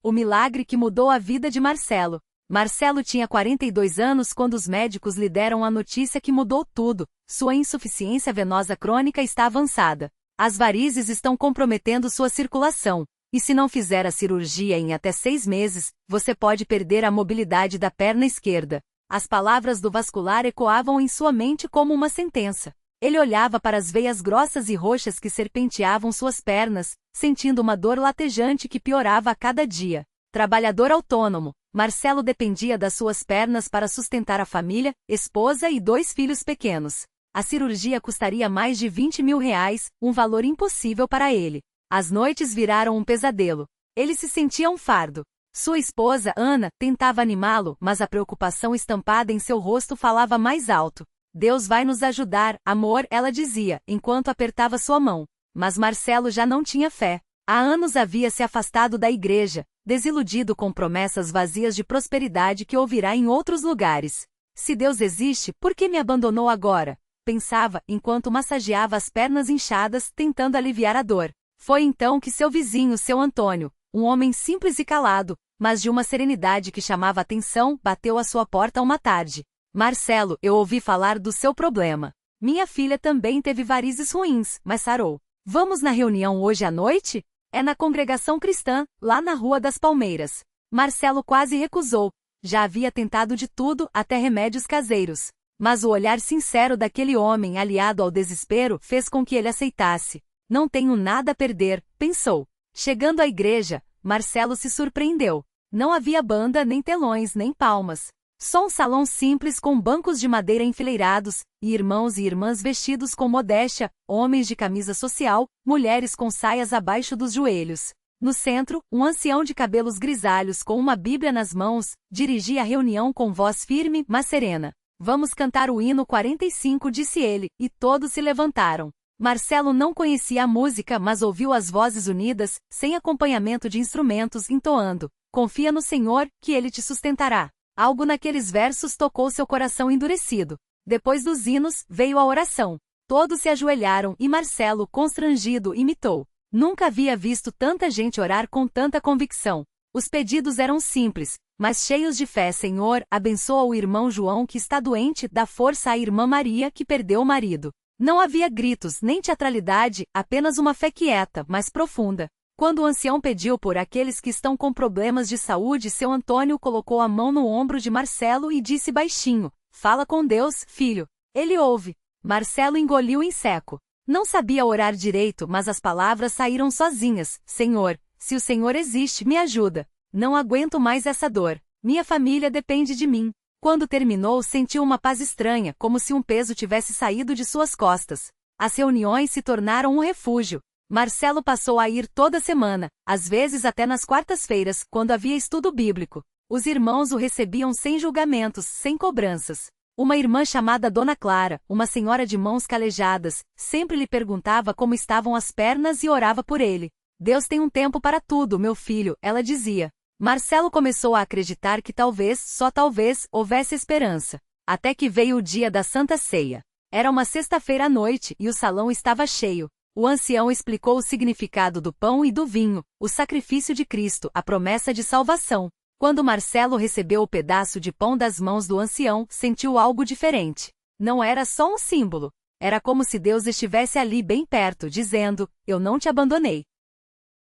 O milagre que mudou a vida de Marcelo. Marcelo tinha 42 anos quando os médicos lhe deram a notícia que mudou tudo. Sua insuficiência venosa crônica está avançada. As varizes estão comprometendo sua circulação. E se não fizer a cirurgia em até 6 meses, você pode perder a mobilidade da perna esquerda. As palavras do vascular ecoavam em sua mente como uma sentença. Ele olhava para as veias grossas e roxas que serpenteavam suas pernas, sentindo uma dor latejante que piorava a cada dia. Trabalhador autônomo, Marcelo dependia das suas pernas para sustentar a família, esposa e 2 filhos pequenos. A cirurgia custaria mais de 20 mil reais, um valor impossível para ele. As noites viraram um pesadelo. Ele se sentia um fardo. Sua esposa, Ana, tentava animá-lo, mas a preocupação estampada em seu rosto falava mais alto. Deus vai nos ajudar, amor, ela dizia, enquanto apertava sua mão. Mas Marcelo já não tinha fé. Há anos havia se afastado da igreja, desiludido com promessas vazias de prosperidade que ouvirá em outros lugares. Se Deus existe, por que me abandonou agora? Pensava, enquanto massageava as pernas inchadas, tentando aliviar a dor. Foi então que seu vizinho, seu Antônio, um homem simples e calado, mas de uma serenidade que chamava atenção, bateu à sua porta uma tarde. Marcelo, eu ouvi falar do seu problema. Minha filha também teve varizes ruins, mas sarou. Vamos na reunião hoje à noite? É na congregação cristã, lá na Rua das Palmeiras. Marcelo quase recusou. Já havia tentado de tudo, até remédios caseiros. Mas o olhar sincero daquele homem, aliado ao desespero, fez com que ele aceitasse. Não tenho nada a perder, pensou. Chegando à igreja, Marcelo se surpreendeu. Não havia banda, nem telões, nem palmas. Só um salão simples com bancos de madeira enfileirados, e irmãos e irmãs vestidos com modéstia, homens de camisa social, mulheres com saias abaixo dos joelhos. No centro, um ancião de cabelos grisalhos com uma Bíblia nas mãos, dirigia a reunião com voz firme, mas serena. Vamos cantar o hino 45, disse ele, e todos se levantaram. Marcelo não conhecia a música, mas ouviu as vozes unidas, sem acompanhamento de instrumentos, entoando: confia no Senhor, que Ele te sustentará. Algo naqueles versos tocou seu coração endurecido. Depois dos hinos, veio a oração. Todos se ajoelharam e Marcelo, constrangido, imitou. Nunca havia visto tanta gente orar com tanta convicção. Os pedidos eram simples, mas cheios de fé. Senhor, abençoa o irmão João que está doente, dá força à irmã Maria que perdeu o marido. Não havia gritos, nem teatralidade, apenas uma fé quieta, mas profunda. Quando o ancião pediu por aqueles que estão com problemas de saúde, seu Antônio colocou a mão no ombro de Marcelo e disse baixinho: fala com Deus, filho. Ele ouve. Marcelo engoliu em seco. Não sabia orar direito, mas as palavras saíram sozinhas. Senhor, se o Senhor existe, me ajuda. Não aguento mais essa dor. Minha família depende de mim. Quando terminou, sentiu uma paz estranha, como se um peso tivesse saído de suas costas. As reuniões se tornaram um refúgio. Marcelo passou a ir toda semana, às vezes até nas quartas-feiras, quando havia estudo bíblico. Os irmãos o recebiam sem julgamentos, sem cobranças. Uma irmã chamada Dona Clara, uma senhora de mãos calejadas, sempre lhe perguntava como estavam as pernas e orava por ele. Deus tem um tempo para tudo, meu filho, ela dizia. Marcelo começou a acreditar que talvez, só talvez, houvesse esperança. Até que veio o dia da Santa Ceia. Era uma sexta-feira à noite e o salão estava cheio. O ancião explicou o significado do pão e do vinho, o sacrifício de Cristo, a promessa de salvação. Quando Marcelo recebeu o pedaço de pão das mãos do ancião, sentiu algo diferente. Não era só um símbolo. Era como se Deus estivesse ali bem perto, dizendo: eu não te abandonei.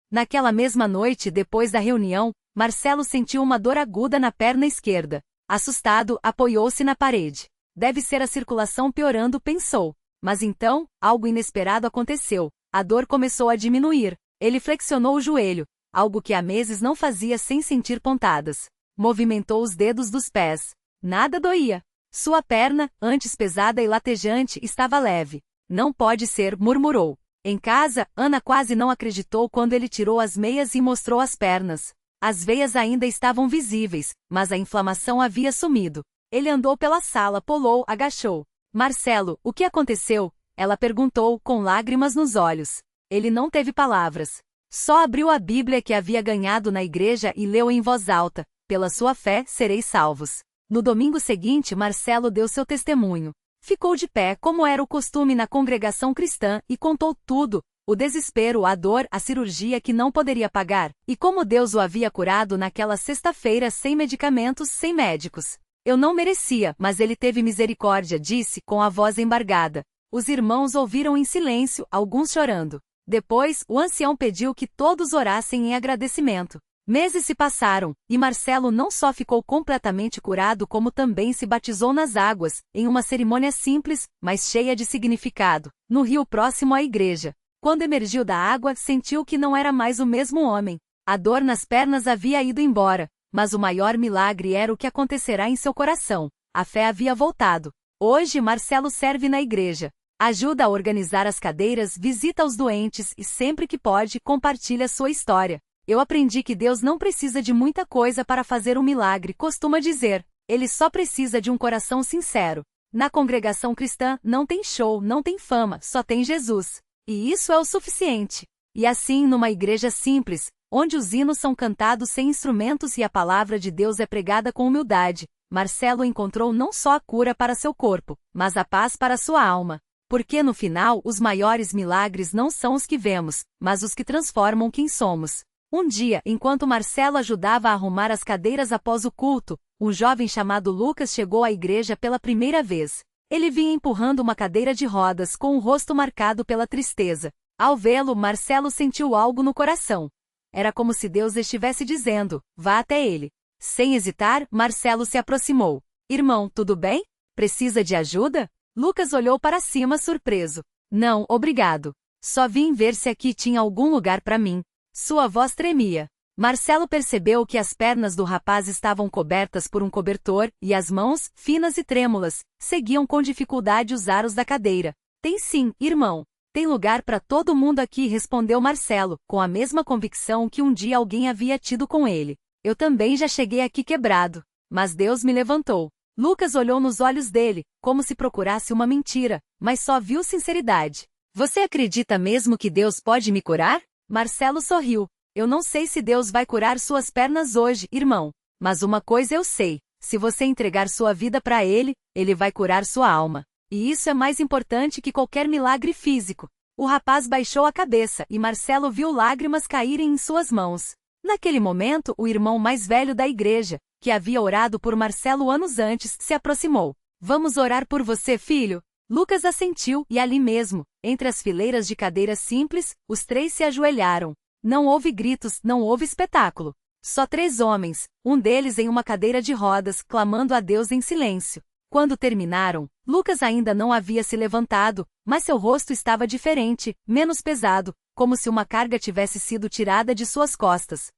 Naquela mesma noite, depois da reunião, Marcelo sentiu uma dor aguda na perna esquerda. Assustado, apoiou-se na parede. Deve ser a circulação piorando, pensou. Mas então, algo inesperado aconteceu. A dor começou a diminuir. Ele flexionou o joelho, algo que há meses não fazia sem sentir pontadas. Movimentou os dedos dos pés. Nada doía. Sua perna, antes pesada e latejante, estava leve. Não pode ser, murmurou. Em casa, Ana quase não acreditou quando ele tirou as meias e mostrou as pernas. As veias ainda estavam visíveis, mas a inflamação havia sumido. Ele andou pela sala, pulou, agachou. Marcelo, o que aconteceu? Ela perguntou, com lágrimas nos olhos. Ele não teve palavras. Só abriu a Bíblia que havia ganhado na igreja e leu em voz alta: pela sua fé sereis salvos. No domingo seguinte, Marcelo deu seu testemunho. Ficou de pé, como era o costume na congregação cristã, e contou tudo. O desespero, a dor, a cirurgia que não poderia pagar, e como Deus o havia curado naquela sexta-feira sem medicamentos, sem médicos. Eu não merecia, mas ele teve misericórdia, disse, com a voz embargada. Os irmãos ouviram em silêncio, alguns chorando. Depois, o ancião pediu que todos orassem em agradecimento. Meses se passaram, e Marcelo não só ficou completamente curado como também se batizou nas águas, em uma cerimônia simples, mas cheia de significado, no rio próximo à igreja. Quando emergiu da água, sentiu que não era mais o mesmo homem. A dor nas pernas havia ido embora, mas o maior milagre era o que acontecerá em seu coração. A fé havia voltado. Hoje Marcelo serve na igreja. Ajuda a organizar as cadeiras, visita os doentes e sempre que pode, compartilha sua história. Eu aprendi que Deus não precisa de muita coisa para fazer um milagre, costuma dizer. Ele só precisa de um coração sincero. Na congregação cristã, não tem show, não tem fama, só tem Jesus. E isso é o suficiente. E assim, numa igreja simples, onde os hinos são cantados sem instrumentos e a palavra de Deus é pregada com humildade, Marcelo encontrou não só a cura para seu corpo, mas a paz para sua alma. Porque no final, os maiores milagres não são os que vemos, mas os que transformam quem somos. Um dia, enquanto Marcelo ajudava a arrumar as cadeiras após o culto, um jovem chamado Lucas chegou à igreja pela primeira vez. Ele vinha empurrando uma cadeira de rodas com o rosto marcado pela tristeza. Ao vê-lo, Marcelo sentiu algo no coração. Era como se Deus estivesse dizendo, vá até ele. Sem hesitar, Marcelo se aproximou. Irmão, tudo bem? Precisa de ajuda? Lucas olhou para cima surpreso. Não, obrigado. Só vim ver se aqui tinha algum lugar para mim. Sua voz tremia. Marcelo percebeu que as pernas do rapaz estavam cobertas por um cobertor, e as mãos, finas e trêmulas, seguiam com dificuldade os aros da cadeira. Tem sim, irmão. Tem lugar para todo mundo aqui, respondeu Marcelo, com a mesma convicção que um dia alguém havia tido com ele. Eu também já cheguei aqui quebrado. Mas Deus me levantou. Lucas olhou nos olhos dele, como se procurasse uma mentira, mas só viu sinceridade. Você acredita mesmo que Deus pode me curar? Marcelo sorriu. Eu não sei se Deus vai curar suas pernas hoje, irmão. Mas uma coisa eu sei. Se você entregar sua vida para Ele, Ele vai curar sua alma. E isso é mais importante que qualquer milagre físico. O rapaz baixou a cabeça e Marcelo viu lágrimas caírem em suas mãos. Naquele momento, o irmão mais velho da igreja, que havia orado por Marcelo anos antes, se aproximou. Vamos orar por você, filho? Lucas assentiu e ali mesmo, entre as fileiras de cadeiras simples, os três se ajoelharam. Não houve gritos, não houve espetáculo. Só 3 homens, um deles em uma cadeira de rodas, clamando a Deus em silêncio. Quando terminaram, Lucas ainda não havia se levantado, mas seu rosto estava diferente, menos pesado, como se uma carga tivesse sido tirada de suas costas.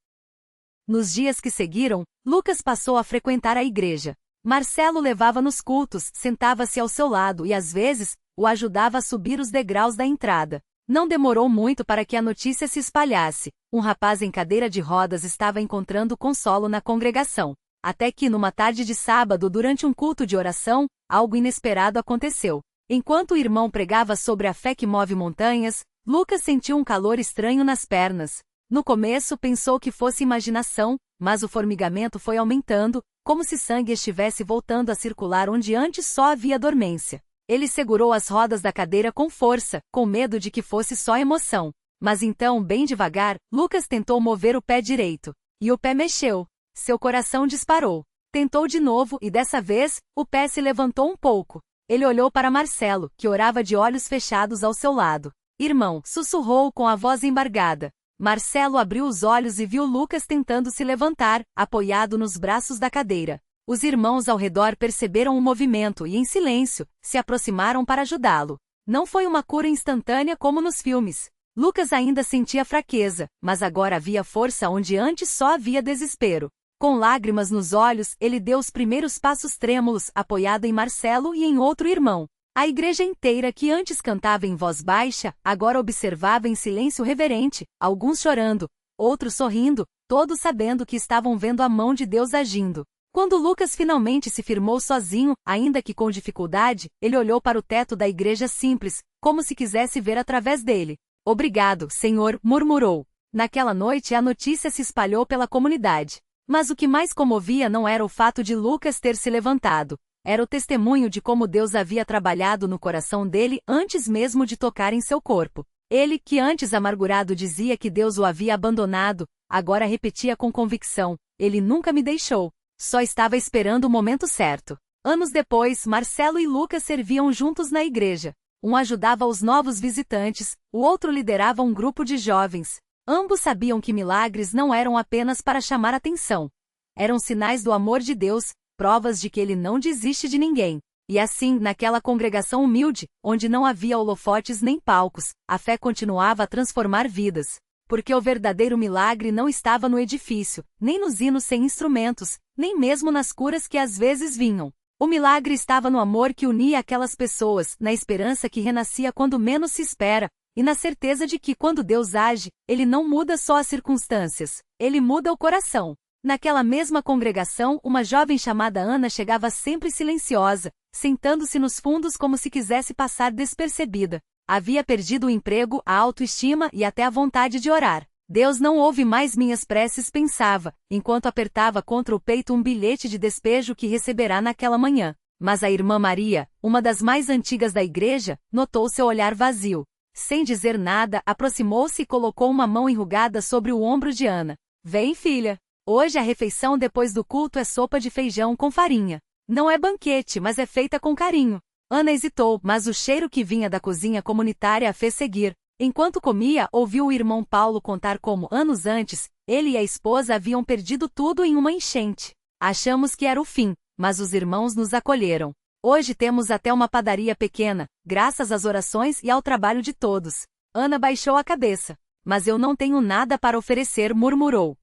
Nos dias que seguiram, Lucas passou a frequentar a igreja. Marcelo levava nos cultos, sentava-se ao seu lado e às vezes, o ajudava a subir os degraus da entrada. Não demorou muito para que a notícia se espalhasse. Um rapaz em cadeira de rodas estava encontrando consolo na congregação. Até que, numa tarde de sábado, durante um culto de oração, algo inesperado aconteceu. Enquanto o irmão pregava sobre a fé que move montanhas, Lucas sentiu um calor estranho nas pernas. No começo pensou que fosse imaginação, mas o formigamento foi aumentando, como se sangue estivesse voltando a circular onde antes só havia dormência. Ele segurou as rodas da cadeira com força, com medo de que fosse só emoção. Mas então, bem devagar, Lucas tentou mover o pé direito. E o pé mexeu. Seu coração disparou. Tentou de novo e dessa vez, o pé se levantou um pouco. Ele olhou para Marcelo, que orava de olhos fechados ao seu lado. Irmão, sussurrou com a voz embargada. Marcelo abriu os olhos e viu Lucas tentando se levantar, apoiado nos braços da cadeira. Os irmãos ao redor perceberam o movimento e, em silêncio, se aproximaram para ajudá-lo. Não foi uma cura instantânea como nos filmes. Lucas ainda sentia fraqueza, mas agora havia força onde antes só havia desespero. Com lágrimas nos olhos, ele deu os primeiros passos trêmulos, apoiado em Marcelo e em outro irmão. A igreja inteira, que antes cantava em voz baixa, agora observava em silêncio reverente, alguns chorando, outros sorrindo, todos sabendo que estavam vendo a mão de Deus agindo. Quando Lucas finalmente se firmou sozinho, ainda que com dificuldade, ele olhou para o teto da igreja simples, como se quisesse ver através dele. Obrigado, Senhor, murmurou. Naquela noite a notícia se espalhou pela comunidade. Mas o que mais comovia não era o fato de Lucas ter se levantado. Era o testemunho de como Deus havia trabalhado no coração dele antes mesmo de tocar em seu corpo. Ele, que antes amargurado dizia que Deus o havia abandonado, agora repetia com convicção: Ele nunca me deixou. Só estava esperando o momento certo. Anos depois, Marcelo e Lucas serviam juntos na igreja. Um ajudava os novos visitantes, o outro liderava um grupo de jovens. Ambos sabiam que milagres não eram apenas para chamar atenção. Eram sinais do amor de Deus, provas de que Ele não desiste de ninguém. E assim, naquela congregação humilde, onde não havia holofotes nem palcos, a fé continuava a transformar vidas. Porque o verdadeiro milagre não estava no edifício, nem nos hinos sem instrumentos, nem mesmo nas curas que às vezes vinham. O milagre estava no amor que unia aquelas pessoas, na esperança que renascia quando menos se espera, e na certeza de que, quando Deus age, Ele não muda só as circunstâncias, Ele muda o coração. Naquela mesma congregação, uma jovem chamada Ana chegava sempre silenciosa, sentando-se nos fundos como se quisesse passar despercebida. Havia perdido o emprego, a autoestima e até a vontade de orar. Deus não ouve mais minhas preces, pensava, enquanto apertava contra o peito um bilhete de despejo que receberá naquela manhã. Mas a irmã Maria, uma das mais antigas da igreja, notou seu olhar vazio. Sem dizer nada, aproximou-se e colocou uma mão enrugada sobre o ombro de Ana. Vem, filha. Hoje a refeição depois do culto é sopa de feijão com farinha. Não é banquete, mas é feita com carinho. Ana hesitou, mas o cheiro que vinha da cozinha comunitária a fez seguir. Enquanto comia, ouviu o irmão Paulo contar como, anos antes, ele e a esposa haviam perdido tudo em uma enchente. Achamos que era o fim, mas os irmãos nos acolheram. Hoje temos até uma padaria pequena, graças às orações e ao trabalho de todos. Ana baixou a cabeça. Mas eu não tenho nada para oferecer, murmurou.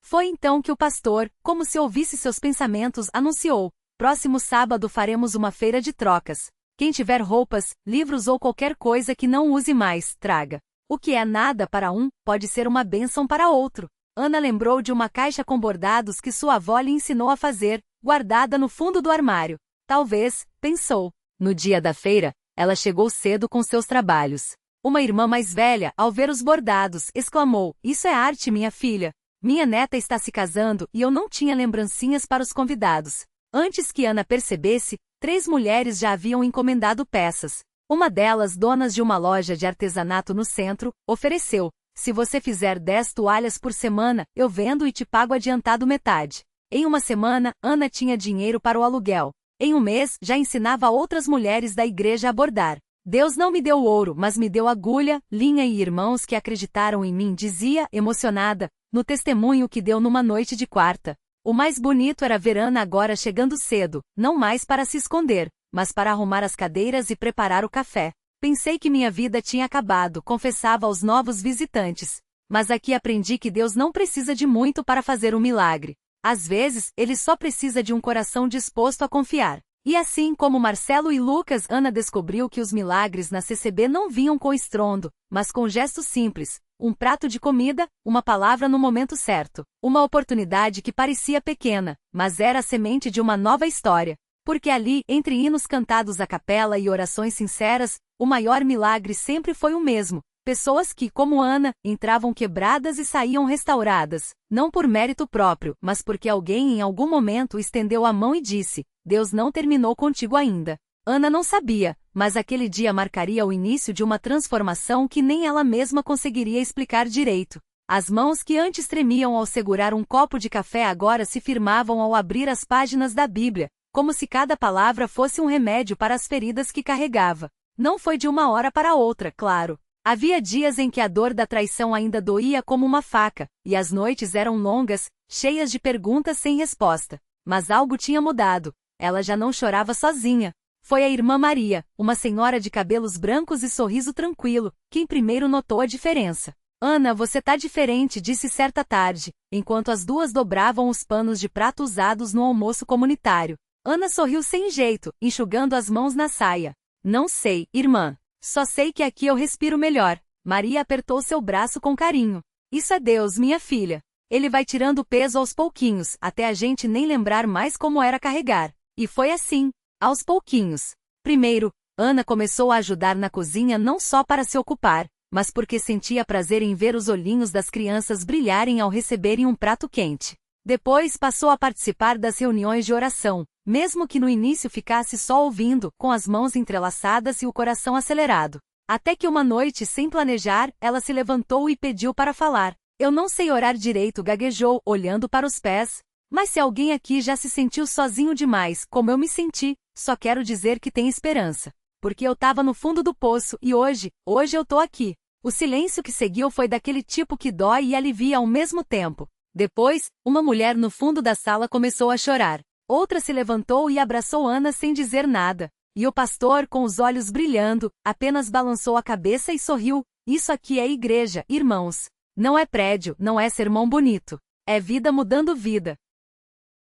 Foi então que o pastor, como se ouvisse seus pensamentos, anunciou: próximo sábado faremos uma feira de trocas. Quem tiver roupas, livros ou qualquer coisa que não use mais, traga. O que é nada para um, pode ser uma bênção para outro. Ana lembrou de uma caixa com bordados que sua avó lhe ensinou a fazer, guardada no fundo do armário. Talvez, pensou. No dia da feira, ela chegou cedo com seus trabalhos. Uma irmã mais velha, ao ver os bordados, exclamou: Isso é arte, minha filha. Minha neta está se casando e eu não tinha lembrancinhas para os convidados. Antes que Ana percebesse, 3 mulheres já haviam encomendado peças. Uma delas, donas de uma loja de artesanato no centro, ofereceu: se você fizer 10 toalhas por semana, eu vendo e te pago adiantado metade. Em uma semana, Ana tinha dinheiro para o aluguel. Em um mês, já ensinava outras mulheres da igreja a bordar. Deus não me deu ouro, mas me deu agulha, linha e irmãos que acreditaram em mim, dizia, emocionada, no testemunho que deu numa noite de quarta. O mais bonito era ver Ana agora chegando cedo, não mais para se esconder, mas para arrumar as cadeiras e preparar o café. Pensei que minha vida tinha acabado, confessava aos novos visitantes. Mas aqui aprendi que Deus não precisa de muito para fazer um milagre. Às vezes, Ele só precisa de um coração disposto a confiar. E assim como Marcelo e Lucas, Ana descobriu que os milagres na CCB não vinham com estrondo, mas com gestos simples. Um prato de comida, uma palavra no momento certo. Uma oportunidade que parecia pequena, mas era a semente de uma nova história. Porque ali, entre hinos cantados à capela e orações sinceras, o maior milagre sempre foi o mesmo. Pessoas que, como Ana, entravam quebradas e saíam restauradas. Não por mérito próprio, mas porque alguém em algum momento estendeu a mão e disse: Deus não terminou contigo ainda. Ana não sabia, mas aquele dia marcaria o início de uma transformação que nem ela mesma conseguiria explicar direito. As mãos que antes tremiam ao segurar um copo de café agora se firmavam ao abrir as páginas da Bíblia, como se cada palavra fosse um remédio para as feridas que carregava. Não foi de uma hora para outra, claro. Havia dias em que a dor da traição ainda doía como uma faca, e as noites eram longas, cheias de perguntas sem resposta. Mas algo tinha mudado. Ela já não chorava sozinha. Foi a irmã Maria, uma senhora de cabelos brancos e sorriso tranquilo, quem primeiro notou a diferença. Ana, você tá diferente, disse certa tarde, enquanto as duas dobravam os panos de prato usados no almoço comunitário. Ana sorriu sem jeito, enxugando as mãos na saia. Não sei, irmã. Só sei que aqui eu respiro melhor. Maria apertou seu braço com carinho. Isso é Deus, minha filha. Ele vai tirando o peso aos pouquinhos, até a gente nem lembrar mais como era carregar. E foi assim, aos pouquinhos. Primeiro, Ana começou a ajudar na cozinha não só para se ocupar, mas porque sentia prazer em ver os olhinhos das crianças brilharem ao receberem um prato quente. Depois passou a participar das reuniões de oração, mesmo que no início ficasse só ouvindo, com as mãos entrelaçadas e o coração acelerado. Até que uma noite, sem planejar, ela se levantou e pediu para falar. Eu não sei orar direito, gaguejou, olhando para os pés. Mas se alguém aqui já se sentiu sozinho demais, como eu me senti, só quero dizer que tem esperança. Porque eu tava no fundo do poço e hoje eu tô aqui. O silêncio que seguiu foi daquele tipo que dói e alivia ao mesmo tempo. Depois, uma mulher no fundo da sala começou a chorar. Outra se levantou e abraçou Ana sem dizer nada. E o pastor, com os olhos brilhando, apenas balançou a cabeça e sorriu. Isso aqui é igreja, irmãos. Não é prédio, não é sermão bonito. É vida mudando vida.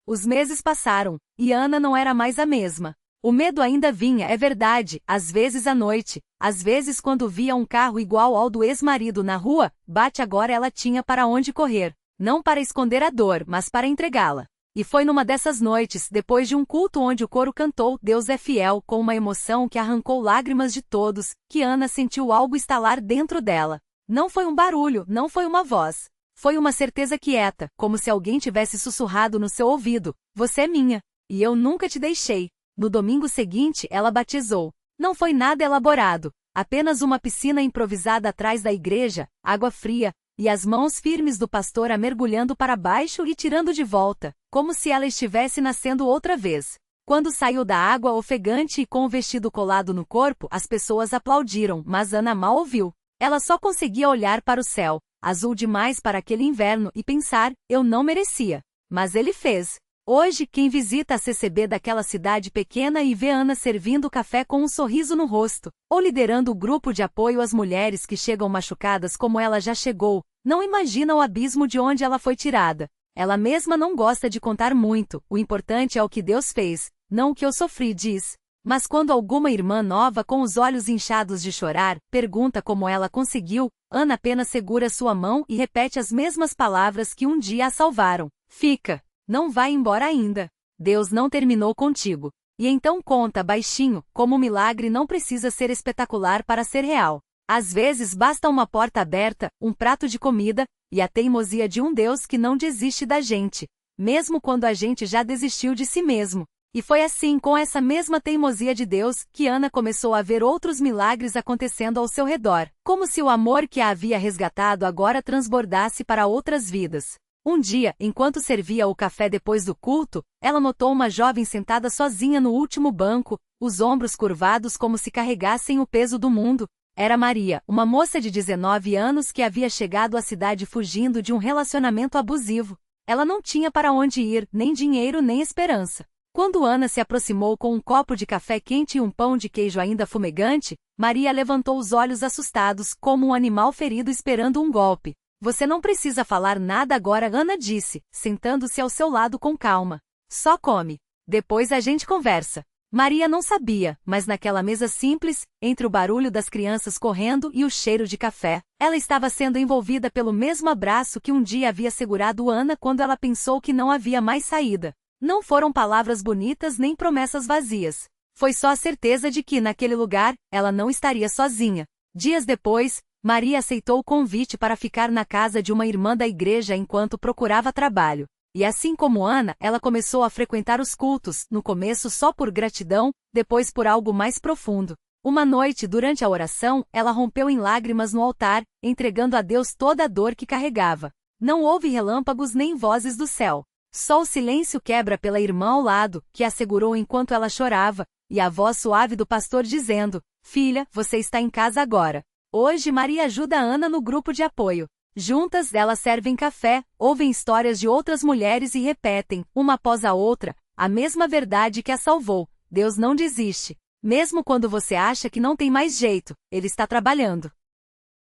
Os meses passaram, e Ana não era mais a mesma. O medo ainda vinha, é verdade, às vezes à noite, às vezes quando via um carro igual ao do ex-marido na rua, agora ela tinha para onde correr. Não para esconder a dor, mas para entregá-la. E foi numa dessas noites, depois de um culto onde o coro cantou Deus é fiel, com uma emoção que arrancou lágrimas de todos, que Ana sentiu algo estalar dentro dela. Não foi um barulho, não foi uma voz. Foi uma certeza quieta, como se alguém tivesse sussurrado no seu ouvido, você é minha, e eu nunca te deixei. No domingo seguinte, ela batizou. Não foi nada elaborado, apenas uma piscina improvisada atrás da igreja, água fria, e as mãos firmes do pastor a mergulhando para baixo e tirando de volta, como se ela estivesse nascendo outra vez. Quando saiu da água ofegante e com o vestido colado no corpo, as pessoas aplaudiram, mas Ana mal ouviu. Ela só conseguia olhar para o céu, azul demais para aquele inverno, e pensar, eu não merecia. Mas ele fez. Hoje, quem visita a CCB daquela cidade pequena e vê Ana servindo café com um sorriso no rosto, ou liderando o grupo de apoio às mulheres que chegam machucadas como ela já chegou, não imagina o abismo de onde ela foi tirada. Ela mesma não gosta de contar muito, o importante é o que Deus fez, não o que eu sofri, diz. Mas quando alguma irmã nova com os olhos inchados de chorar, pergunta como ela conseguiu, Ana apenas segura sua mão e repete as mesmas palavras que um dia a salvaram. Fica. Não vai embora ainda. Deus não terminou contigo. E então conta baixinho, como o milagre não precisa ser espetacular para ser real. Às vezes basta uma porta aberta, um prato de comida, e a teimosia de um Deus que não desiste da gente, mesmo quando a gente já desistiu de si mesmo. E foi assim, com essa mesma teimosia de Deus, que Ana começou a ver outros milagres acontecendo ao seu redor, como se o amor que a havia resgatado agora transbordasse para outras vidas. Um dia, enquanto servia o café depois do culto, ela notou uma jovem sentada sozinha no último banco, os ombros curvados como se carregassem o peso do mundo. Era Maria, uma moça de 19 anos que havia chegado à cidade fugindo de um relacionamento abusivo. Ela não tinha para onde ir, nem dinheiro nem esperança. Quando Ana se aproximou com um copo de café quente e um pão de queijo ainda fumegante, Maria levantou os olhos assustados, como um animal ferido esperando um golpe. Você não precisa falar nada agora, Ana disse, sentando-se ao seu lado com calma. Só come. Depois a gente conversa. Maria não sabia, mas naquela mesa simples, entre o barulho das crianças correndo e o cheiro de café, ela estava sendo envolvida pelo mesmo abraço que um dia havia segurado Ana quando ela pensou que não havia mais saída. Não foram palavras bonitas nem promessas vazias. Foi só a certeza de que, naquele lugar, ela não estaria sozinha. Dias depois, Maria aceitou o convite para ficar na casa de uma irmã da igreja enquanto procurava trabalho. E assim como Ana, ela começou a frequentar os cultos, no começo só por gratidão, depois por algo mais profundo. Uma noite, durante a oração, ela rompeu em lágrimas no altar, entregando a Deus toda a dor que carregava. Não houve relâmpagos nem vozes do céu. Só o silêncio quebra pela irmã ao lado, que a segurou enquanto ela chorava, e a voz suave do pastor dizendo, filha, você está em casa agora. Hoje Maria ajuda Ana no grupo de apoio. Juntas, elas servem café, ouvem histórias de outras mulheres e repetem, uma após a outra, a mesma verdade que a salvou. Deus não desiste. Mesmo quando você acha que não tem mais jeito, Ele está trabalhando.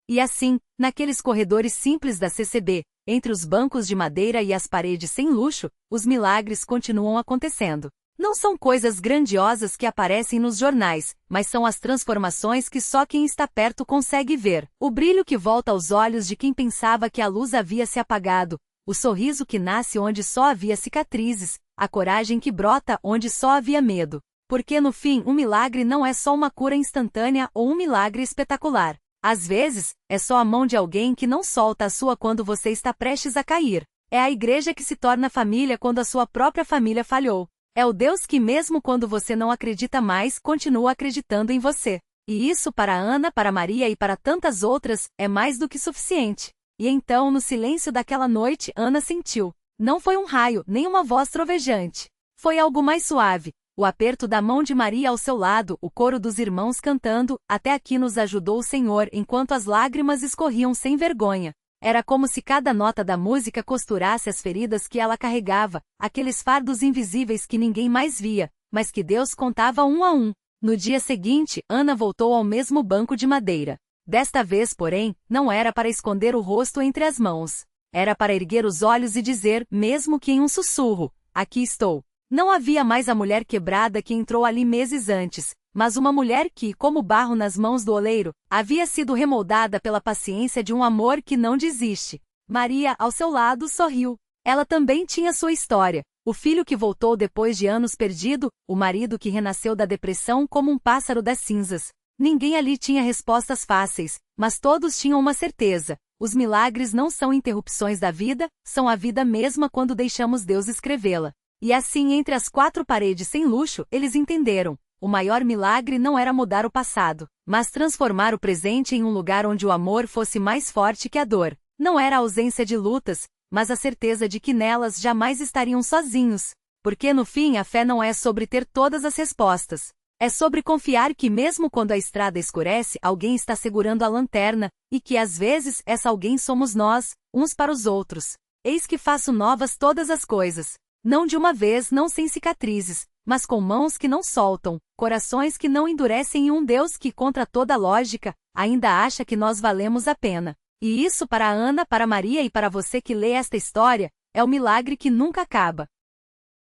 E assim, naqueles corredores simples da CCB, entre os bancos de madeira e as paredes sem luxo, os milagres continuam acontecendo. Não são coisas grandiosas que aparecem nos jornais, mas são as transformações que só quem está perto consegue ver. O brilho que volta aos olhos de quem pensava que a luz havia se apagado, o sorriso que nasce onde só havia cicatrizes, a coragem que brota onde só havia medo. Porque no fim, um milagre não é só uma cura instantânea ou um milagre espetacular. Às vezes, é só a mão de alguém que não solta a sua quando você está prestes a cair. É a igreja que se torna família quando a sua própria família falhou. É o Deus que mesmo quando você não acredita mais, continua acreditando em você. E isso para Ana, para Maria e para tantas outras, é mais do que suficiente. E então, no silêncio daquela noite, Ana sentiu. Não foi um raio, nem uma voz trovejante. Foi algo mais suave. O aperto da mão de Maria ao seu lado, o coro dos irmãos cantando, até aqui nos ajudou o Senhor, enquanto as lágrimas escorriam sem vergonha. Era como se cada nota da música costurasse as feridas que ela carregava, aqueles fardos invisíveis que ninguém mais via, mas que Deus contava um a um. No dia seguinte, Ana voltou ao mesmo banco de madeira. Desta vez, porém, não era para esconder o rosto entre as mãos. Era para erguer os olhos e dizer, mesmo que em um sussurro, aqui estou. Não havia mais a mulher quebrada que entrou ali meses antes, mas uma mulher que, como barro nas mãos do oleiro, havia sido remoldada pela paciência de um amor que não desiste. Maria, ao seu lado, sorriu. Ela também tinha sua história. O filho que voltou depois de anos perdido, o marido que renasceu da depressão como um pássaro das cinzas. Ninguém ali tinha respostas fáceis, mas todos tinham uma certeza. Os milagres não são interrupções da vida, são a vida mesma quando deixamos Deus escrevê-la. E assim, entre as quatro paredes sem luxo, eles entenderam. O maior milagre não era mudar o passado, mas transformar o presente em um lugar onde o amor fosse mais forte que a dor. Não era a ausência de lutas, mas a certeza de que nelas jamais estariam sozinhos. Porque no fim a fé não é sobre ter todas as respostas. É sobre confiar que mesmo quando a estrada escurece, alguém está segurando a lanterna, e que às vezes essa alguém somos nós, uns para os outros. Eis que faço novas todas as coisas. Não de uma vez, não sem cicatrizes, mas com mãos que não soltam, corações que não endurecem e um Deus que, contra toda lógica, ainda acha que nós valemos a pena. E isso para Ana, para Maria e para você que lê esta história, é o milagre que nunca acaba.